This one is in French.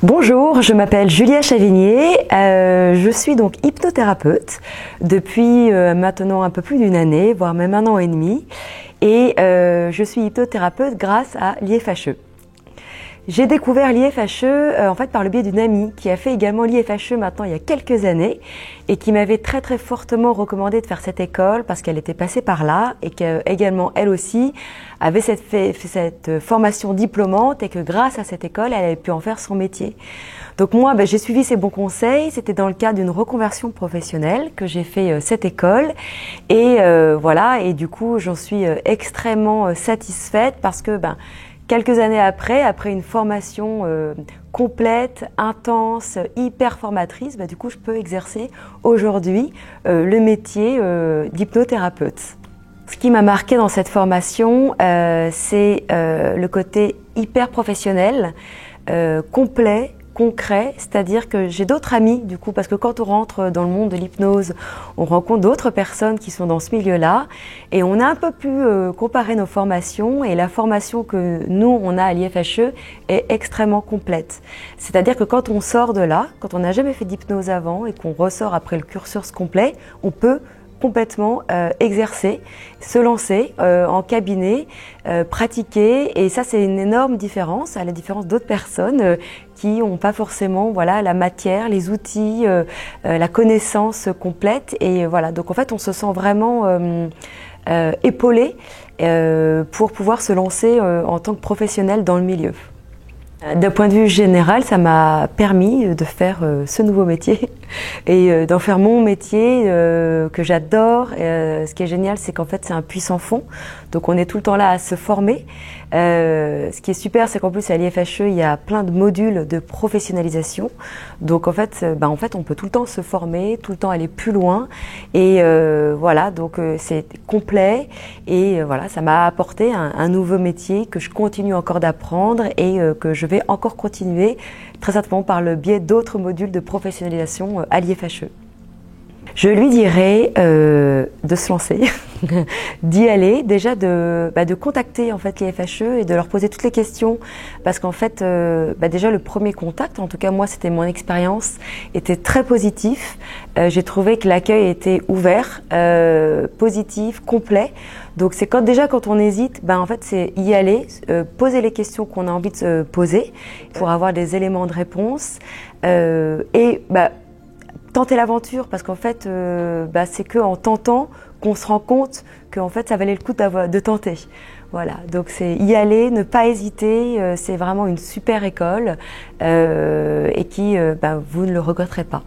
Bonjour, je m'appelle Julia Chavignier, je suis donc hypnothérapeute depuis maintenant un peu plus d'une année, voire même 1 an et demi, et je suis hypnothérapeute grâce à l'IFHE. J'ai découvert l'IFHE en fait par le biais d'une amie qui a fait également l'IFHE maintenant il y a quelques années et qui m'avait très fortement recommandé de faire cette école parce qu'elle était passée par là et qu'également elle aussi avait fait cette formation diplômante et que grâce à cette école elle avait pu en faire son métier. Donc moi j'ai suivi ses bons conseils, c'était dans le cadre d'une reconversion professionnelle que j'ai fait cette école et voilà, et du coup j'en suis extrêmement satisfaite parce que quelques années après une formation complète, intense, hyper formatrice, du coup je peux exercer aujourd'hui le métier d'hypnothérapeute. Ce qui m'a marqué dans cette formation, c'est le côté hyper professionnel, complet, concret, c'est-à-dire que j'ai d'autres amis du coup, parce que quand on rentre dans le monde de l'hypnose, on rencontre d'autres personnes qui sont dans ce milieu-là et on a un peu pu comparer nos formations et la formation que nous on a à l'IFHE est extrêmement complète. C'est-à-dire que quand on sort de là, quand on n'a jamais fait d'hypnose avant et qu'on ressort après le cursus complet, on peut complètement exercer, se lancer en cabinet, pratiquer, et ça c'est une énorme différence à la différence d'autres personnes qui n'ont pas forcément la matière, les outils, la connaissance complète, et voilà, donc en fait on se sent vraiment épaulé pour pouvoir se lancer en tant que professionnel dans le milieu. D'un point de vue général, ça m'a permis de faire ce nouveau métier et d'en faire mon métier que j'adore. Ce qui est génial, c'est qu'en fait, c'est un puits sans fond. Donc, on est tout le temps là à se former. Ce qui est super, c'est qu'en plus, à l'IFHE, il y a plein de modules de professionnalisation. Donc, en fait, on peut tout le temps se former, tout le temps aller plus loin. Et voilà, donc c'est complet. Et voilà, ça m'a apporté un nouveau métier que je continue encore d'apprendre et que je vais encore continuer, très certainement par le biais d'autres modules de professionnalisation à l'IFHE. Je lui dirais de se lancer, d'y aller, déjà de contacter en fait l'IFHE et de leur poser toutes les questions, parce qu'en fait déjà le premier contact, en tout cas moi c'était mon expérience, était très positif. J'ai trouvé que l'accueil était ouvert, positif, complet. Donc c'est quand on hésite, en fait c'est y aller, poser les questions qu'on a envie de se poser pour avoir des éléments de réponse et tenter l'aventure, parce qu'en fait c'est qu'en tentant qu'on se rend compte qu'en fait ça valait le coup de tenter. Voilà, donc c'est y aller, ne pas hésiter, c'est vraiment une super école et qui vous ne le regretterez pas.